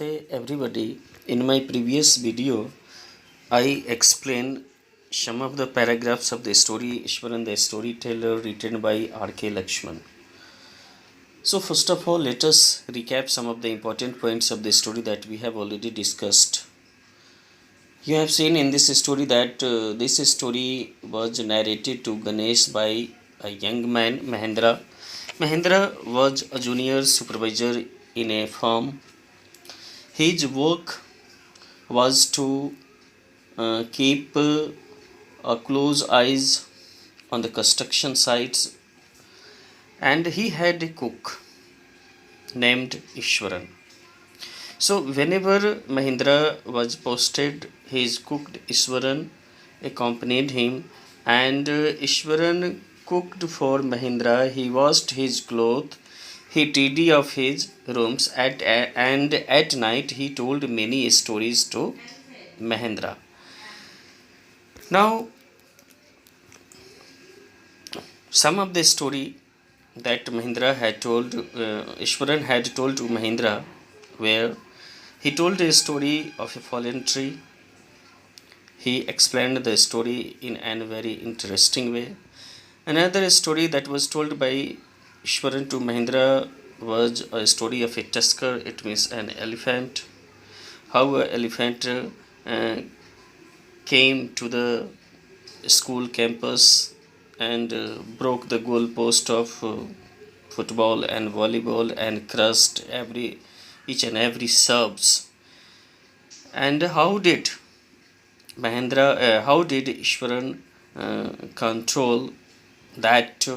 Namaste everybody. In my previous video, I explained some of the paragraphs of the story Iswaran the Storyteller written by R.K. Lakshman. So first of all, let us recap some of the important points of the story that we have already discussed. You have seen in this story that this story was narrated to Ganesh by a young man, Mahendra. Mahendra was a junior supervisor in a firm. His work was to keep a close eyes on the construction sites, and he had a cook named Iswaran. So whenever Mahindra was posted, his cook Iswaran accompanied him, and Iswaran cooked for Mahindra. He washed his clothes, he tidied of his rooms, and at night he told many stories to Mahindra. Now, some of the story that Mahindra had told, Ishwaran had told to Mahindra, where he told a story of a fallen tree. He explained the story in a very interesting way. Another story that was told by Ishwaran to Mahindra was a story of a tusker. It means an elephant. How an elephant came to the school campus and broke the goal post of football and volleyball and crushed each and every subs. And how did Ishwaran control that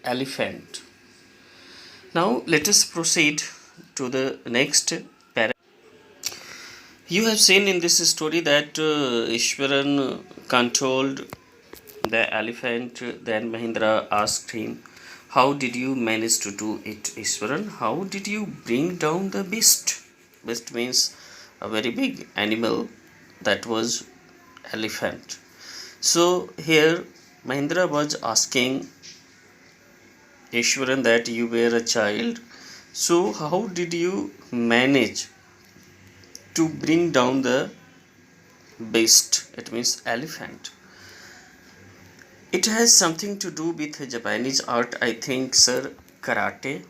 elephant? Now let us proceed to the next paragraph. You have seen in this story that Ishwaran controlled the elephant. Then Mahindra asked him, "How did you manage to do it, Ishwaran? How did you bring down the beast?" Beast means a very big animal, that was elephant. So here Mahindra was asking Ishwaran that you were a child. So how did you manage to bring down the beast? It means elephant. It has something to do with Japanese art, I think, sir, karate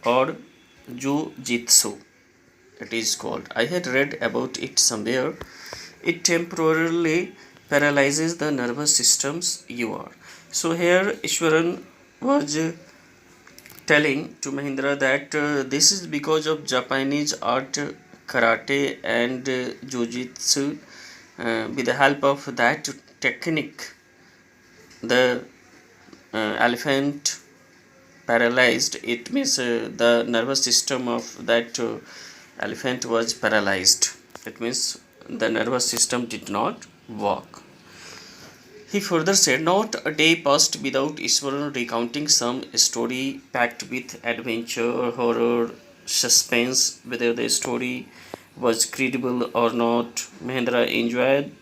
or jiu-jitsu it is called. I had read about it somewhere. It temporarily paralyzes the nervous systems you are. So here Ishwaran was telling to Mahindra that this is because of Japanese art, karate and jiu-jitsu. With the help of that technique, the elephant paralyzed. It means the nervous system of that elephant was paralyzed. It means the nervous system did not work. He further said, not a day passed without Iswaran recounting some story packed with adventure, horror, suspense. Whether the story was credible or not, Mahendra enjoyed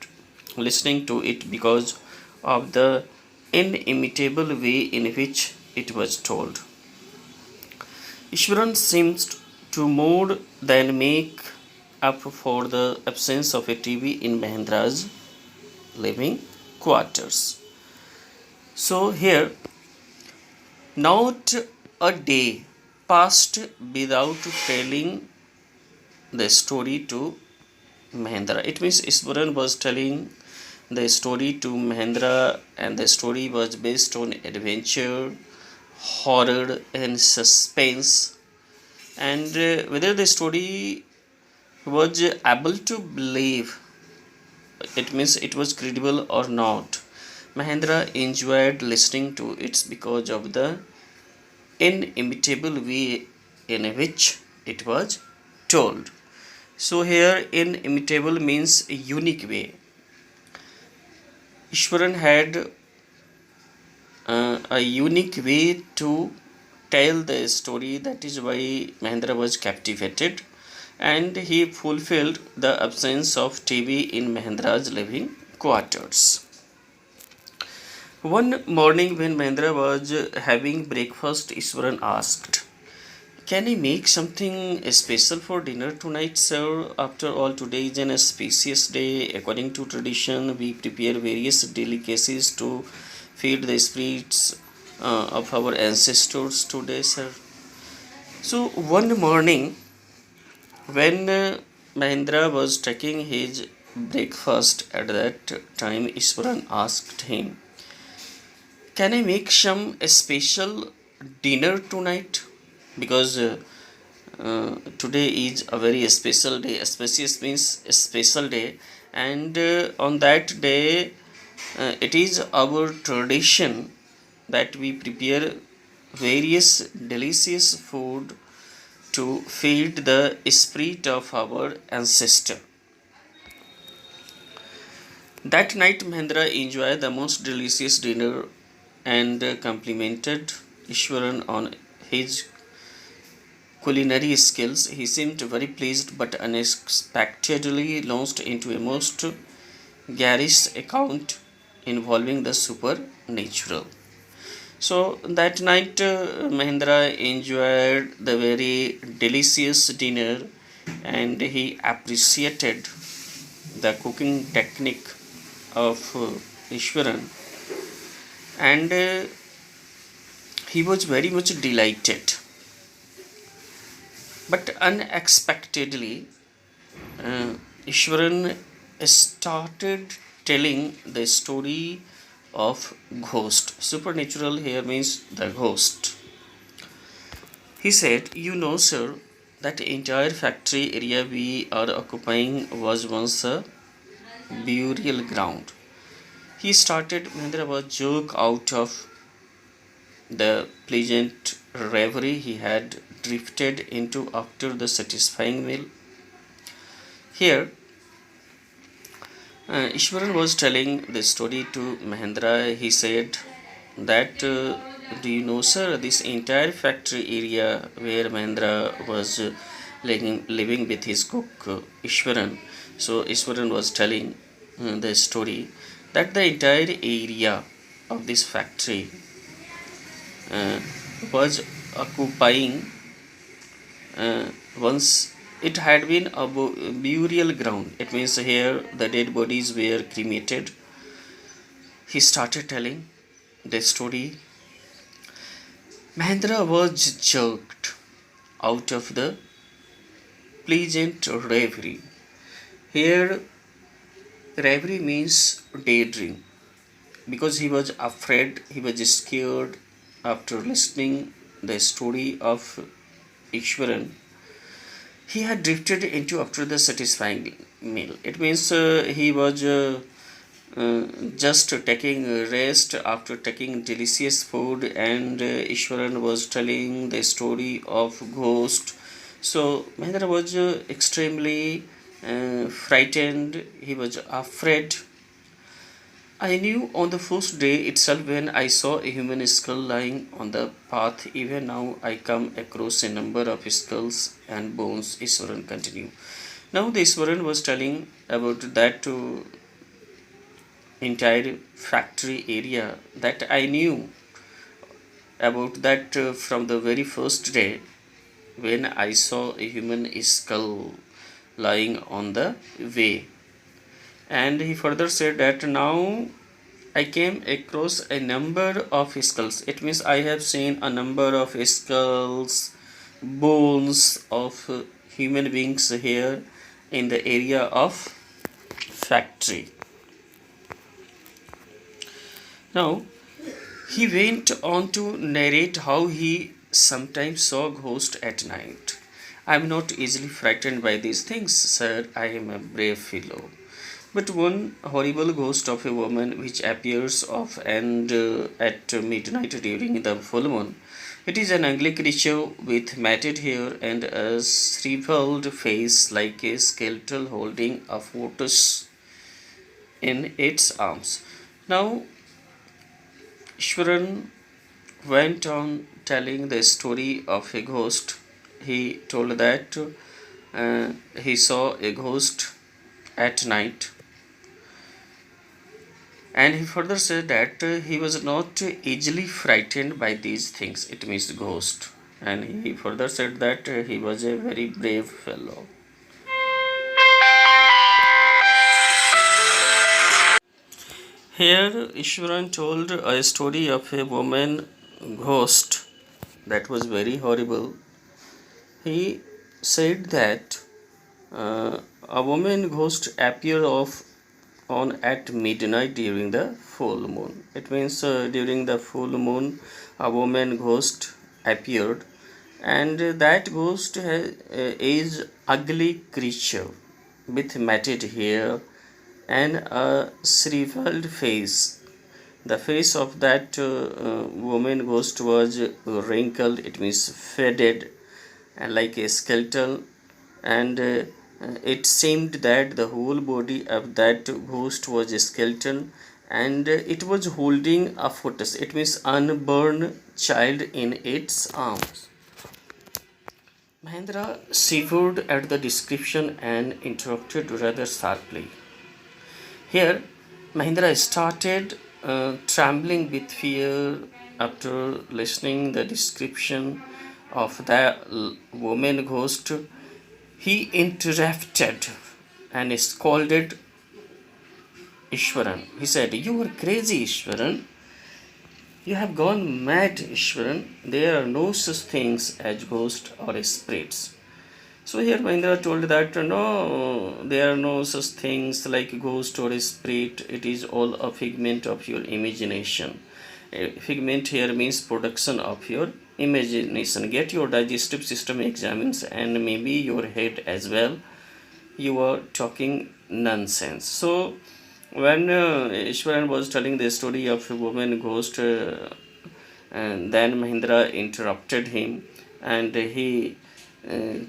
listening to it because of the inimitable way in which it was told. Ishwaran seems to more than make up for the absence of a TV in Mahendra's living quarters. So here, not a day passed without telling the story to Mahendra. It means Iswaran was telling the story to Mahendra, and the story was based on adventure, horror and suspense. And whether the story was able to believe, it means it was credible or not, Mahendra enjoyed listening to it because of the inimitable way in which it was told. So here inimitable means a unique way. Ishwaran had a unique way to tell the story. That is why Mahendra was captivated, and he fulfilled the absence of TV in Mahendra's living quarters. One morning when Mahendra was having breakfast, Iswaran asked, Can I make something special for dinner tonight, sir? After all, today is an auspicious day. According to tradition, we prepare various delicacies to feed the spirits of our ancestors today, sir. So, one morning, when Mahendra was taking his breakfast at that time, Iswaran asked him, can I make some special dinner tonight? Because today is a very special day. Auspicious means a special day, and on that day, it is our tradition that we prepare various delicious food to feed the spirit of our ancestor. That night, Mahendra enjoyed the most delicious dinner and complimented Ishwaran on his culinary skills. He seemed very pleased but unexpectedly launched into a most garish account involving the supernatural. So that night, Mahendra enjoyed the very delicious dinner and he appreciated the cooking technique of Ishwaran, and he was very much delighted. But unexpectedly, Ishwaran started telling the story of ghost. Supernatural here means the ghost. He said, you know, sir, that entire factory area we are occupying was once a burial ground. He started. Mahendra was joke out of the pleasant reverie he had drifted into after the satisfying meal. Here, Ishwaran was telling the story to Mahendra. He said that, do you know, sir, this entire factory area where Mahendra was living with his cook Ishwaran. So, Ishwaran was telling the story that the entire area of this factory uh, was occupying once it had been a burial ground. It means here the dead bodies were cremated. He started telling the story. Mahendra was jerked out of the pleasant reverie. Here, reverie means daydream, because he was afraid, he was scared after listening the story of Ishwaran. He had drifted into after the satisfying meal. It means he was just taking a rest after taking delicious food, and Ishwaran was telling the story of ghost. So Mahendra was extremely frightened. He was afraid. I knew on the first day itself when I saw a human skull lying on the path. Even now I come across a number of skulls and bones, Iswaran continued. Now the Iswaran was telling about that entire factory area that I knew about that from the very first day when I saw a human skull lying on the way. And he further said that now I came across a number of skulls. It means I have seen a number of skulls, bones of human beings here in the area of factory. Now he went on to narrate how he sometimes saw ghosts at night. I am not easily frightened by these things, sir. I am a brave fellow. But one horrible ghost of a woman which appears off and at midnight during the full moon. It is an ugly creature with matted hair and a shriveled face like a skeleton holding a tortoise in its arms. Now, Ishwaran went on telling the story of a ghost. He told that he saw a ghost at night, and he further said that he was not easily frightened by these things. It means ghost. And he further said that he was a very brave fellow. Here, Ishwaran told a story of a woman ghost that was very horrible. He said that a woman ghost appeared on at midnight during the full moon. It means during the full moon, a woman ghost appeared, and that ghost is ugly creature with matted hair and a shriveled face. The face of that woman ghost was wrinkled, it means faded, and like a skeleton, and it seemed that the whole body of that ghost was a skeleton, and it was holding a fetus, it means unborn child in its arms. Mahendra shivered at the description and interrupted rather sharply. Here, Mahendra started trembling with fear after listening the description of the woman ghost. He interrupted and scolded Ishwaran. He said, "You are crazy, Ishwaran. You have gone mad, Ishwaran. There are no such things as ghosts or spirits." So here Mahendra told that no, there are no such things like ghost or spirit. It is all a figment of your imagination. A figment here means production of your imagination. Get your digestive system examined and maybe your head as well. You are talking nonsense. So when Ishwaran was telling the story of a woman ghost, and then Mahendra interrupted him, and he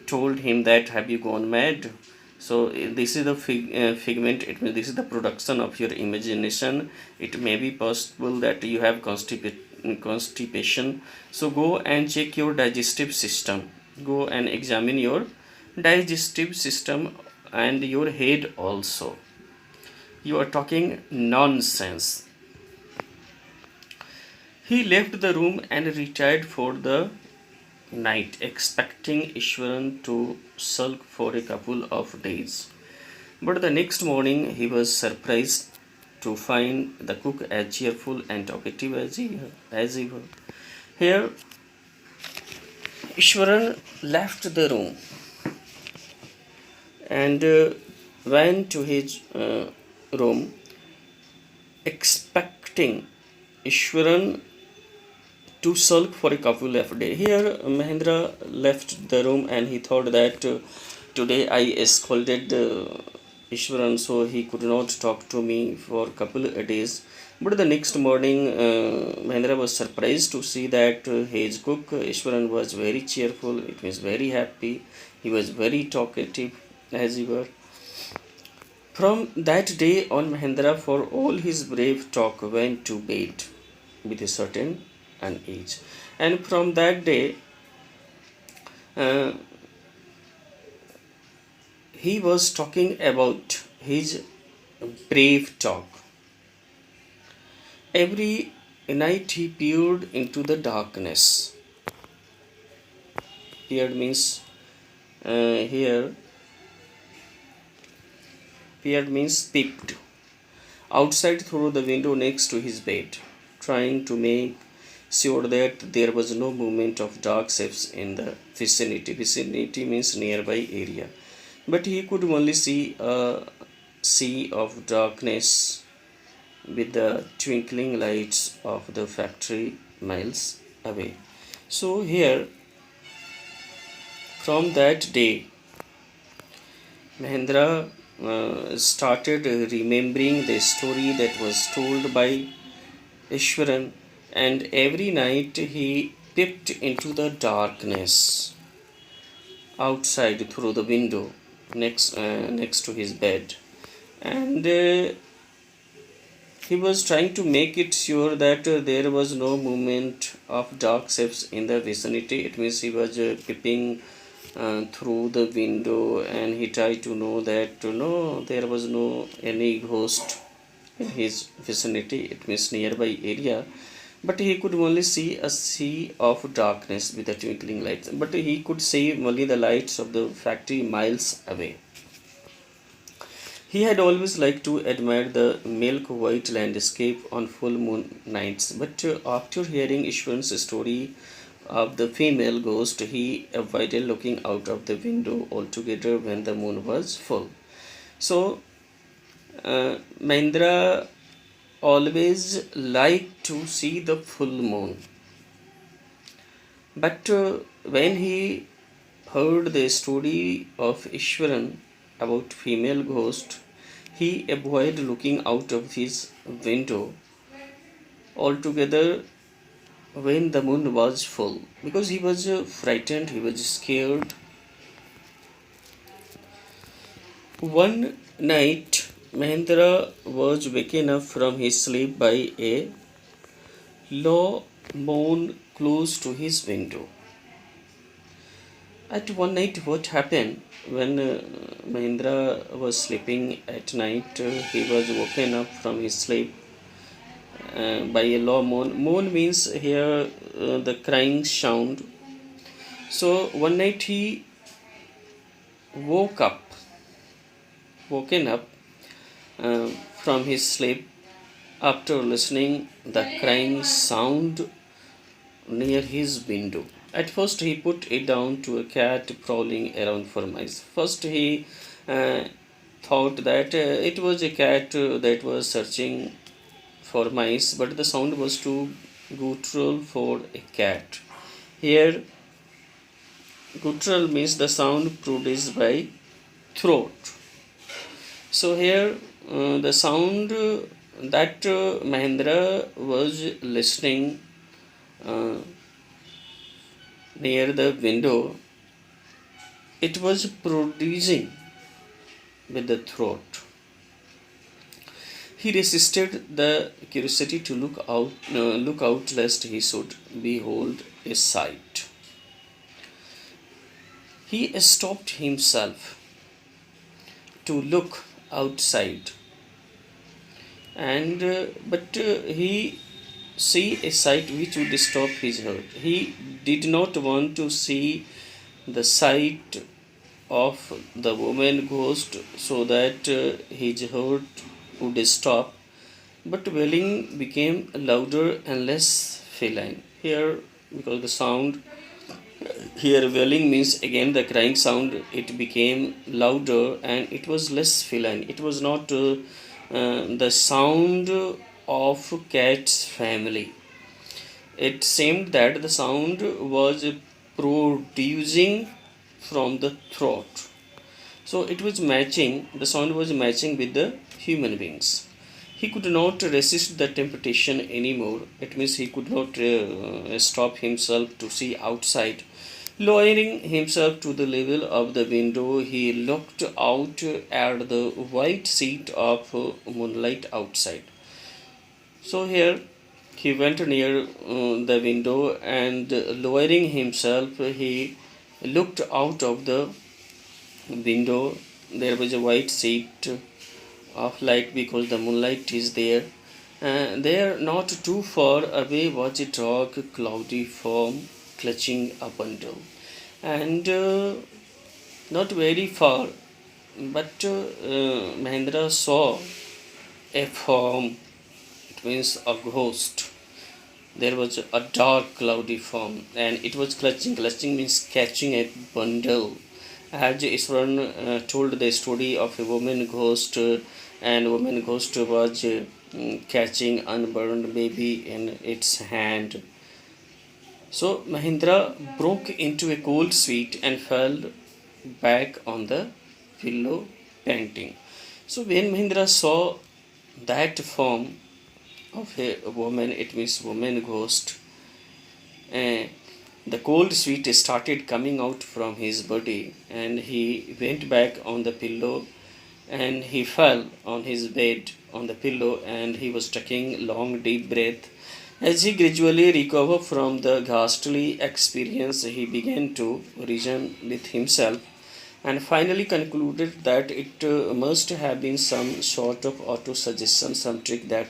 told him that have you gone mad. So this is the figment, it means this is the production of your imagination. It may be possible that you have constipation, so go and check your digestive system, go and examine your digestive system and your head also. You are talking nonsense. He left the room and retired for the night, expecting Ishwaran to sulk for a couple of days. But the next morning he was surprised to find the cook as cheerful and talkative as ever. Here, Ishwaran left the room and went to his room, expecting Ishwaran to sulk for a couple of days. Here, Mahendra left the room and he thought that today I scolded Ishwaran, so he could not talk to me for a couple of days. But the next morning, Mahendra was surprised to see that his cook Ishwaran was very cheerful. It was very happy. He was very talkative as he were. From that day on, Mahendra, for all his brave talk, went to bed with a certain unease. And from that day, he was talking about his brave talk. Every night he peered into the darkness. Peered means here. Peered means peeped outside through the window next to his bed, trying to make sure that there was no movement of dark shapes in the vicinity. Vicinity means nearby area. But he could only see a sea of darkness with the twinkling lights of the factory miles away. So here, from that day, Mahendra started remembering the story that was told by Ishwaran, and every night he peeped into the darkness outside through the window next to his bed, and he was trying to make it sure that there was no movement of dark shapes in the vicinity. It means he was peeping through the window, and he tried to know that no, there was no any ghost in his vicinity. It means nearby area. but he could only see a sea of darkness with the twinkling lights. But he could see only the lights of the factory miles away. He had always liked to admire the milk white landscape on full moon nights, but after hearing Ishwan's story of the female ghost, he avoided looking out of the window altogether when the moon was full. So, Mahendra always liked to see the full moon, but when he heard the story of Ishwaran about female ghost, he avoided looking out of his window altogether when the moon was full because he was frightened, he was scared. One night, Mahendra was waken up from his sleep by a low moan close to his window. At one night, what happened when Mahendra was sleeping at night? He was woken up from his sleep by a low moan. Moan means here the crying sound. So one night he woke up, woken up from his sleep after listening the crying sound near his window. At first he put it down to a cat prowling around for mice. First he uh, thought that it was a cat that was searching for mice, but the sound was too guttural for a cat. Here, guttural means the sound produced by throat. So here, the sound that Mahendra was listening uh, near the window, it was producing with the throat. He resisted the curiosity to look out lest he should behold a sight. He stopped himself to look outside, and but he see a sight which would stop his heart. He did not want to see the sight of the woman ghost so that his heart would stop, but wailing became louder and less feline. Here, because the sound here wailing means again the crying sound, it became louder and it was less feline. It was not the sound of cat's family. It seemed that the sound was producing from the throat. So it was matching, the sound was matching with the human beings. He could not resist the temptation anymore. It means he could not stop himself to see outside. Lowering himself to the level of the window, he looked out at the white sheet of moonlight outside. So here he went near the window and lowering himself, he looked out of the window. There was a white sheet of light because the moonlight is there. There, not too far away, was a dark, cloudy form clutching a bundle, and not very far, but Mahendra saw a form. It means a ghost. There was a dark, cloudy form, and it was clutching. Clutching means catching a bundle. As Iswaran told the story of a woman ghost, and woman ghost was catching unburned baby in its hand. So Mahendra broke into a cold sweat and fell back on the pillow, panting. So when Mahendra saw that form of a woman, it means woman ghost, uh, the cold sweat started coming out from his body, and he went back on the pillow and he fell on his bed on the pillow, and he was taking long deep breath. As he gradually recovered from the ghastly experience, he began to reason with himself and finally concluded that it must have been some sort of auto suggestion, some trick that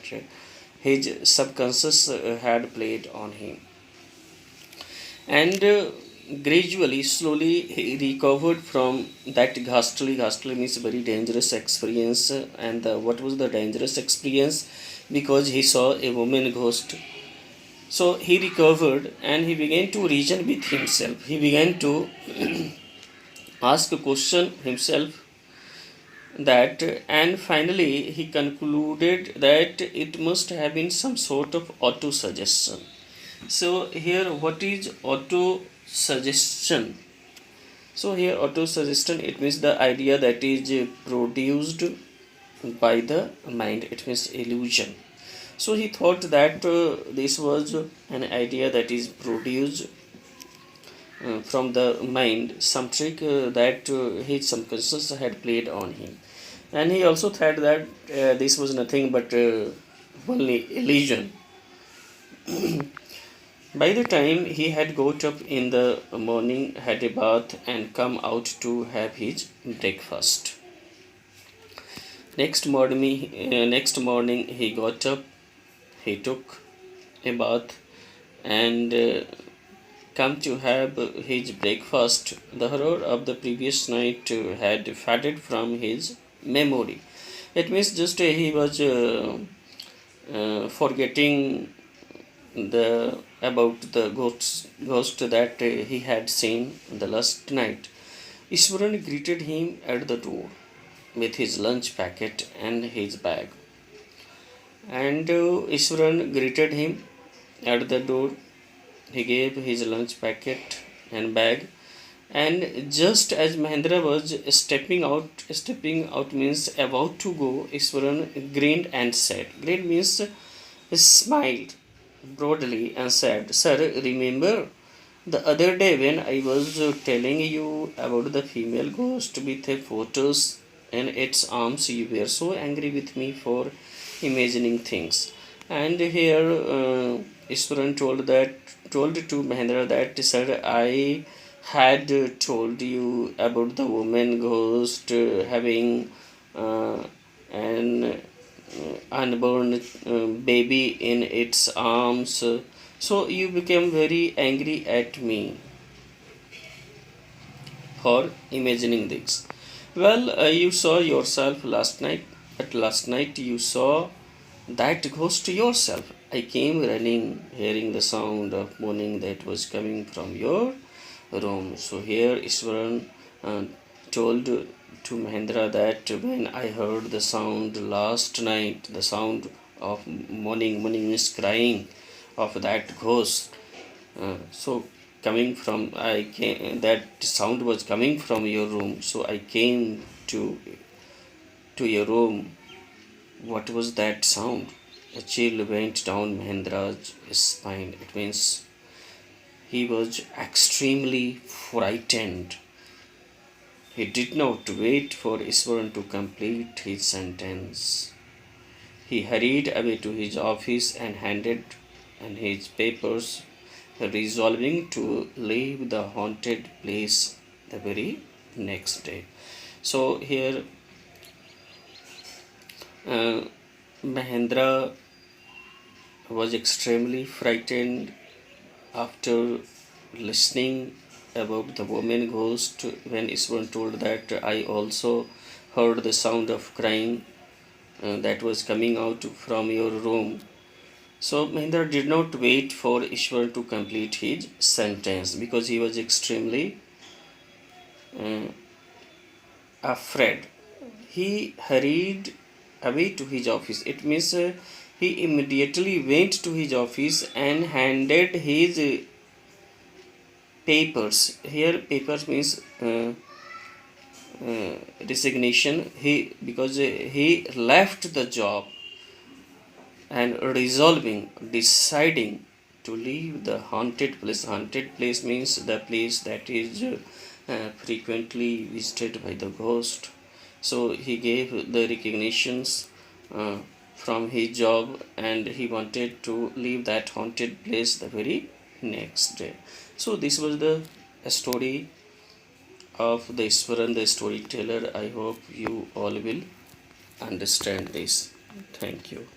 his subconscious had played on him. And gradually, slowly, he recovered from that ghastly means very dangerous experience. And what was the dangerous experience? Because he saw a woman ghost. So he recovered and he began to reason with himself. He began to ask a question himself, that and finally he concluded that it must have been some sort of auto suggestion. So here, what is auto suggestion? So here, auto suggestion, it means the idea that is produced by the mind. It means illusion. So he thought that this was an idea that is produced from the mind, some trick that his subconscious had played on him. And he also thought that this was nothing but only illusion. By the time he had got up in the morning, had a bath, and come out to have his breakfast. Next morning he got up, he took a bath, and come to have his breakfast. The horror of the previous night had faded from his memory. It means just he was forgetting about the ghost that he had seen the last night. Iswaran greeted him at the door with his lunch packet and his bag. And Iswaran greeted him at the door. He gave his lunch packet and bag. And just as Mahendra was stepping out means about to go, Iswaran grinned and said, grinned means smiled broadly and said, "Sir, remember the other day when I was telling you about the female ghost with a photos in its arms, you were so angry with me for imagining things." And here Iswaran told to Mahendra that, "Sir, I had told you about the woman ghost having an unborn baby in its arms. So you became very angry at me for imagining this. Well, you saw yourself last night, but last night you saw that ghost yourself. I came running, hearing the sound of moaning that was coming from your room." So here Iswaran told to Mahendra that when I heard the sound last night, the sound of moaning means crying of that ghost. So coming from that sound was coming from your room. So I came to your room. What was that sound? A chill went down Mahendra's spine. It means he was extremely frightened. He did not wait for Iswaran to complete his sentence. He hurried away to his office and handed in his papers, resolving to leave the haunted place the very next day. So here Mahendra was extremely frightened after listening about the woman ghost when Iswaran told that I also heard the sound of crying that was coming out from your room. So Mahendra did not wait for Iswaran to complete his sentence because he was extremely afraid. He hurried away to his office. It means he immediately went to his office and handed his papers. Here papers means resignation. He left the job and deciding to leave the haunted place. Haunted place means the place that is frequently visited by the ghost. So he gave the resignations from his job and he wanted to leave that haunted place the very next day. So this was the story of the Iswaran the Storyteller. I hope you all will understand this. Thank you.